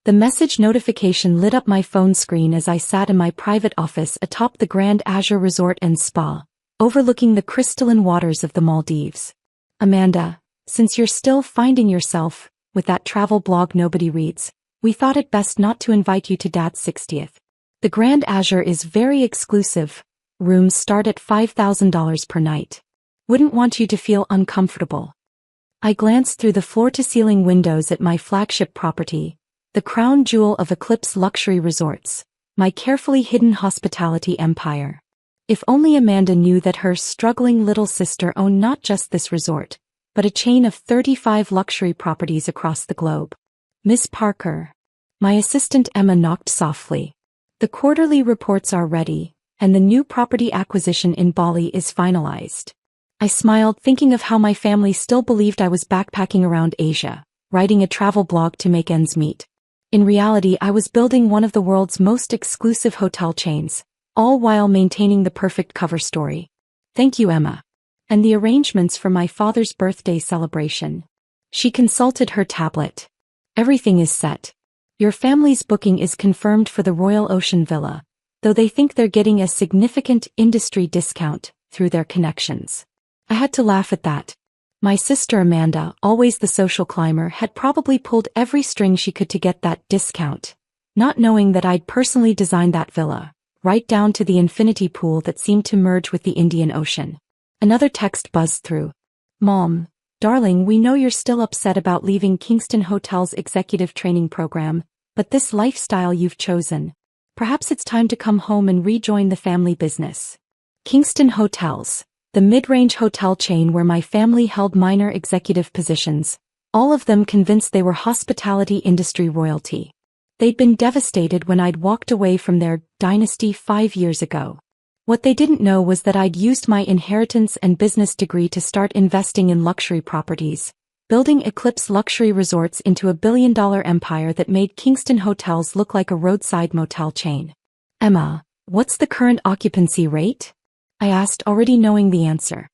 The message notification lit up my phone screen as I sat in my private office atop the Grand Azure Resort and Spa, overlooking the crystalline waters of the Maldives. Amanda, since you're still finding yourself with that travel blog nobody reads, we thought it best not to invite you to Dad's 60th. The Grand Azure is very exclusive. Rooms start at $5,000 per night. Wouldn't want you to feel uncomfortable. I glanced through the floor-to-ceiling windows at my flagship property, the crown jewel of Eclipse Luxury Resorts, my carefully hidden hospitality empire. If only Amanda knew that her struggling little sister owned not just this resort, but a chain of 35 luxury properties across the globe. Miss Parker. My assistant Emma knocked softly. The quarterly reports are ready, and the new property acquisition in Bali is finalized. I smiled, thinking of how my family still believed I was backpacking around Asia, writing a travel blog to make ends meet. In reality, I was building one of the world's most exclusive hotel chains, all while maintaining the perfect cover story. Thank you, Emma. And the arrangements for my father's birthday celebration. She consulted her tablet. Everything is set. Your family's booking is confirmed for the Royal Ocean Villa, though they think they're getting a significant industry discount through their connections. I had to laugh at that. My sister Amanda, always the social climber, had probably pulled every string she could to get that discount, not knowing that I'd personally designed that villa, right down to the infinity pool that seemed to merge with the Indian Ocean. Another text buzzed through. Mom, darling, we know you're still upset about leaving Kingston Hotel's executive training program, but this lifestyle you've chosen. Perhaps it's time to come home and rejoin the family business. Kingston Hotels, the mid-range hotel chain where my family held minor executive positions, all of them convinced they were hospitality industry royalty. They'd been devastated when I'd walked away from their dynasty 5 years ago. What they didn't know was that I'd used my inheritance and business degree to start investing in luxury properties, building Eclipse Luxury Resorts into a billion-dollar empire that made Kingston Hotels look like a roadside motel chain. Emma, what's the current occupancy rate? I asked, already knowing the answer.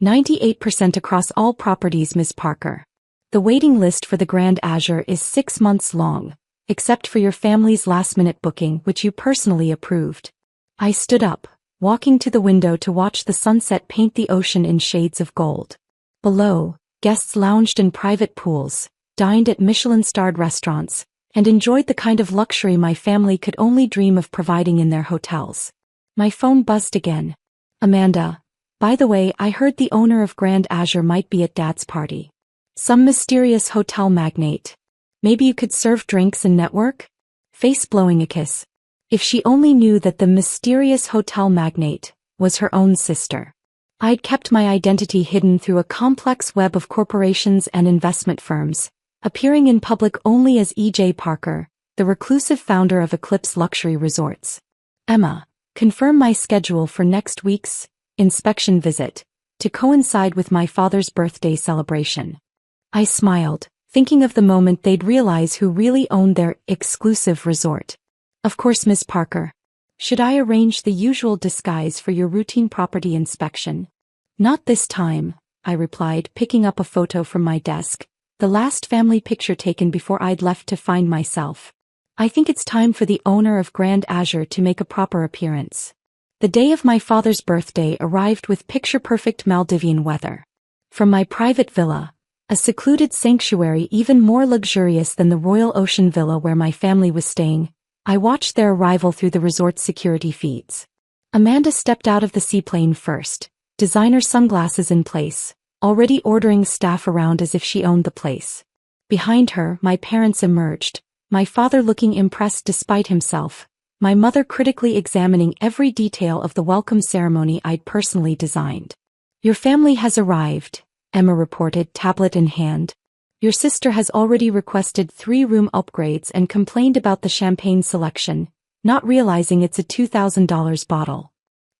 98% across all properties, Miss Parker. The waiting list for the Grand Azure is 6 months long, except for your family's last-minute booking, which you personally approved. I stood up, walking to the window to watch the sunset paint the ocean in shades of gold. Below, guests lounged in private pools, dined at Michelin-starred restaurants, and enjoyed the kind of luxury my family could only dream of providing in their hotels. My phone buzzed again. Amanda, by the way, I heard the owner of Grand Azure might be at Dad's party. Some mysterious hotel magnate. Maybe you could serve drinks and network? Face blowing a kiss. If she only knew that the mysterious hotel magnate was her own sister. I'd kept my identity hidden through a complex web of corporations and investment firms, appearing in public only as E.J. Parker, the reclusive founder of Eclipse Luxury Resorts. Emma, confirm my schedule for next week's inspection visit, to coincide with my father's birthday celebration. I smiled, thinking of the moment they'd realize who really owned their exclusive resort. Of course, Miss Parker. Should I arrange the usual disguise for your routine property inspection? Not this time, I replied, picking up a photo from my desk, the last family picture taken before I'd left to find myself. I think it's time for the owner of Grand Azure to make a proper appearance. The day of my father's birthday arrived with picture-perfect Maldivian weather. From my private villa, a secluded sanctuary even more luxurious than the Royal Ocean Villa where my family was staying, I watched their arrival through the resort's security feeds. Amanda stepped out of the seaplane first, designer sunglasses in place, already ordering staff around as if she owned the place. Behind her, my parents emerged, my father looking impressed despite himself, my mother critically examining every detail of the welcome ceremony I'd personally designed. Your family has arrived, Emma reported, tablet in hand. Your sister has already requested 3-room upgrades and complained about the champagne selection, not realizing it's a $2,000 bottle.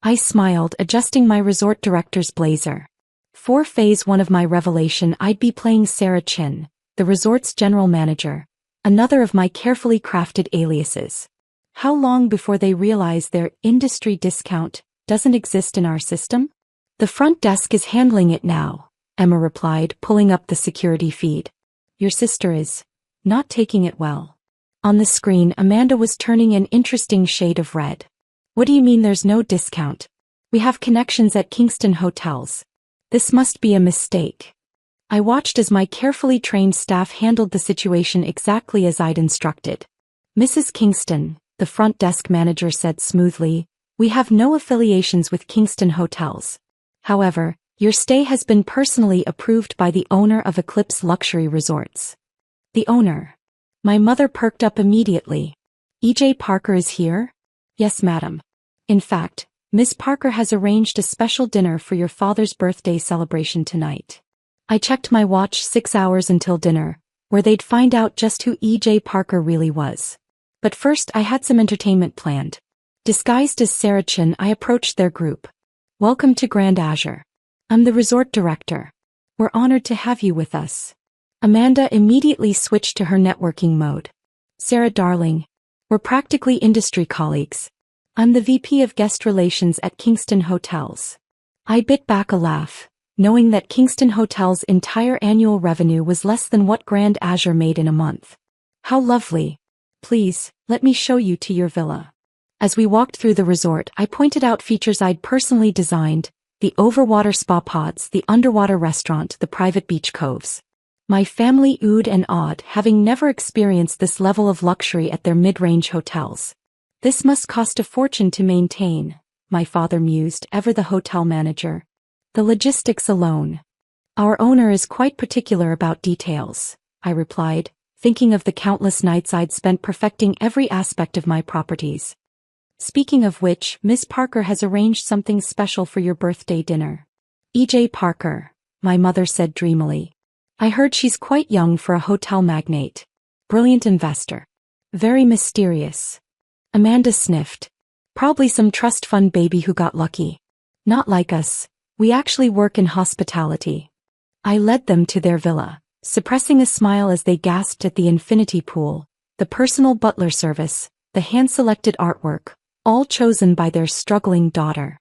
I smiled, adjusting my resort director's blazer. For phase 1 of my revelation, I'd be playing Sarah Chin, the resort's general manager, another of my carefully crafted aliases. How long before they realize their industry discount doesn't exist in our system? The front desk is handling it now, Emma replied, pulling up the security feed. Your sister is not taking it well. On the screen, Amanda was turning an interesting shade of red. What do you mean there's no discount? We have connections at Kingston Hotels. This must be a mistake. I watched as my carefully trained staff handled the situation exactly as I'd instructed. Mrs. Kingston, the front desk manager said smoothly, we have no affiliations with Kingston Hotels. However, your stay has been personally approved by the owner of Eclipse Luxury Resorts. The owner. My mother perked up immediately. E.J. Parker is here? Yes, madam. In fact, Miss Parker has arranged a special dinner for your father's birthday celebration tonight. I checked my watch 6 hours until dinner, where they'd find out just who E.J. Parker really was. But first I had some entertainment planned. Disguised as Sarah Chin, I approached their group. Welcome to Grand Azure. I'm the resort director. We're honored to have you with us. Amanda immediately switched to her networking mode. Sarah darling, we're practically industry colleagues. I'm the VP of Guest Relations at Kingston Hotels. I bit back a laugh, knowing that Kingston Hotels' entire annual revenue was less than what Grand Azure made in a month. How lovely. Please, let me show you to your villa. As we walked through the resort, I pointed out features I'd personally designed, the overwater spa pods, the underwater restaurant, the private beach coves. My family oohed and awed, having never experienced this level of luxury at their mid-range hotels. This must cost a fortune to maintain, my father mused, ever the hotel manager. The logistics alone. Our owner is quite particular about details, I replied, thinking of the countless nights I'd spent perfecting every aspect of my properties. Speaking of which, Miss Parker has arranged something special for your birthday dinner. E.J. Parker, my mother said dreamily. I heard she's quite young for a hotel magnate. Brilliant investor. Very mysterious. Amanda sniffed. Probably some trust fund baby who got lucky. Not like us. We actually work in hospitality. I led them to their villa, suppressing a smile as they gasped at the infinity pool, the personal butler service, the hand-selected artwork, all chosen by their struggling daughter.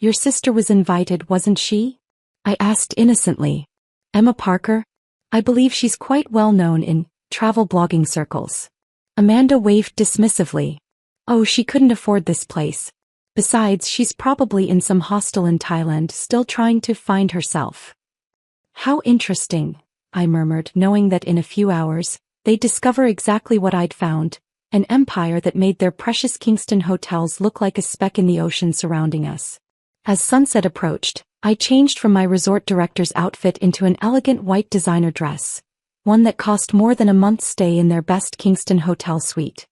Your sister was invited, wasn't she? I asked innocently. Emma Parker? I believe she's quite well known in travel blogging circles. Amanda waved dismissively. Oh, she couldn't afford this place. Besides, she's probably in some hostel in Thailand still trying to find herself. How interesting, I murmured, knowing that in a few hours, they'd discover exactly what I'd found, an empire that made their precious Kingston hotels look like a speck in the ocean surrounding us. As sunset approached, I changed from my resort director's outfit into an elegant white designer dress, one that cost more than a month's stay in their best Kingston hotel suite.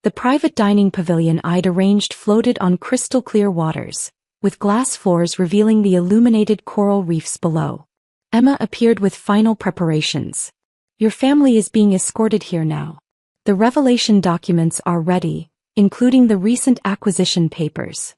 The private dining pavilion I'd arranged floated on crystal-clear waters, with glass floors revealing the illuminated coral reefs below. Emma appeared with final preparations. Your family is being escorted here now. The revelation documents are ready, including the recent acquisition papers.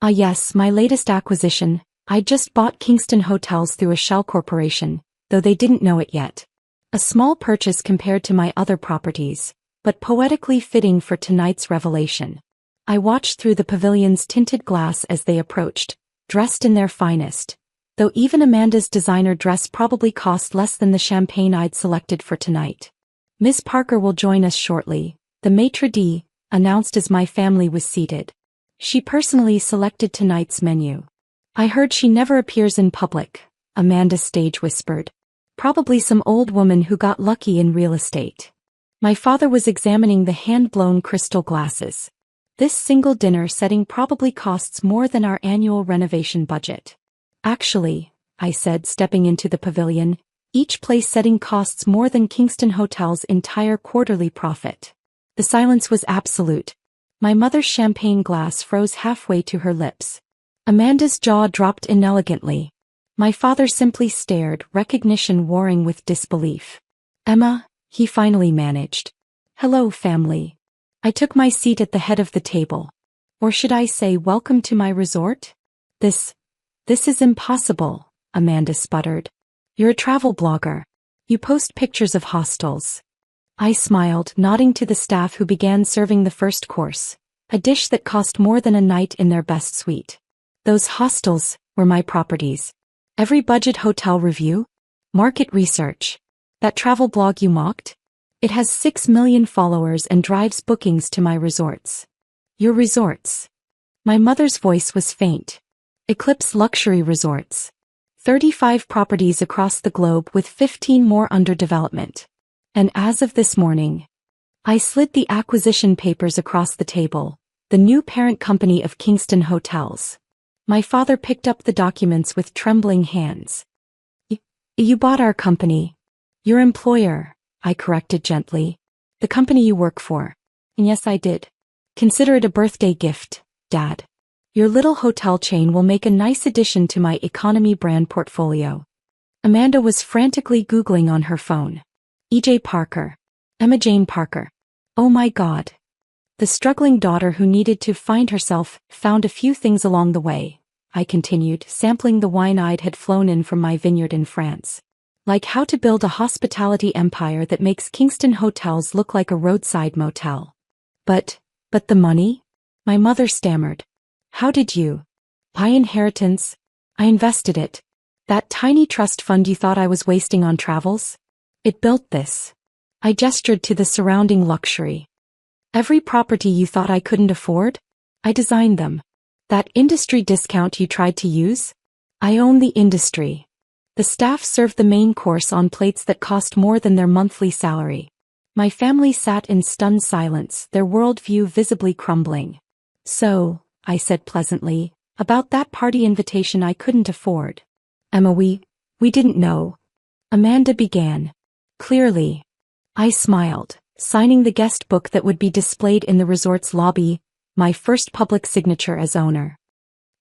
Ah yes, my latest acquisition. I just bought Kingston Hotels through a shell corporation, though they didn't know it yet. A small purchase compared to my other properties, but poetically fitting for tonight's revelation. I watched through the pavilion's tinted glass as they approached, dressed in their finest, though even Amanda's designer dress probably cost less than the champagne I'd selected for tonight. Miss Parker will join us shortly, the maitre d' announced as my family was seated. She personally selected tonight's menu. I heard she never appears in public, Amanda stage whispered. Probably some old woman who got lucky in real estate. My father was examining the hand-blown crystal glasses. This single dinner setting probably costs more than our annual renovation budget. Actually, I said, stepping into the pavilion, each place setting costs more than Kingston Hotel's entire quarterly profit. The silence was absolute. My mother's champagne glass froze halfway to her lips. Amanda's jaw dropped inelegantly. My father simply stared, recognition warring with disbelief. Emma, he finally managed. Hello, family. I took my seat at the head of the table. Or should I say, welcome to my resort? This is impossible, Amanda sputtered. You're a travel blogger. You post pictures of hostels. I smiled, nodding to the staff who began serving the first course, a dish that cost more than a night in their best suite. Those hostels were my properties. Every budget hotel review, market research, that travel blog you mocked. It has 6 million followers and drives bookings to my resorts. Your resorts? My mother's voice was faint. Eclipse Luxury Resorts. 35 properties across the globe with 15 more under development. And as of this morning, I slid the acquisition papers across the table, the new parent company of Kingston Hotels. My father picked up the documents with trembling hands. You bought our company. Your employer, I corrected gently. The company you work for. And yes, I did. Consider it a birthday gift, Dad. Your little hotel chain will make a nice addition to my economy brand portfolio. Amanda was frantically Googling on her phone. E.J. Parker. Emma Jane Parker. Oh my God. The struggling daughter who needed to find herself found a few things along the way, I continued, sampling the wine I had flown in from my vineyard in France. Like how to build a hospitality empire that makes Kingston Hotels look like a roadside motel. But the money? My mother stammered. How did you? By inheritance. I invested it. That tiny trust fund you thought I was wasting on travels? It built this. I gestured to the surrounding luxury. Every property you thought I couldn't afford? I designed them. That industry discount you tried to use? I own the industry. The staff served the main course on plates that cost more than their monthly salary. My family sat in stunned silence, their worldview visibly crumbling. So, I said pleasantly, about that party invitation I couldn't afford. Emma, we didn't know. Amanda began. Clearly. I smiled, signing the guest book that would be displayed in the resort's lobby, my first public signature as owner.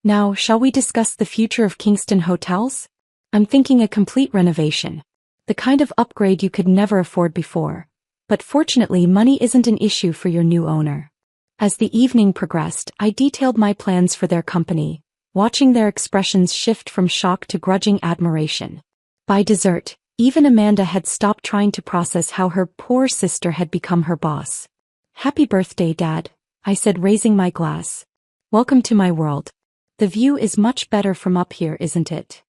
Now, shall we discuss the future of Kingston Hotels? I'm thinking a complete renovation. The kind of upgrade you could never afford before. But fortunately, money isn't an issue for your new owner. As the evening progressed, I detailed my plans for their company, watching their expressions shift from shock to grudging admiration. By dessert, even Amanda had stopped trying to process how her poor sister had become her boss. Happy birthday, Dad, I said, raising my glass. Welcome to my world. The view is much better from up here, isn't it?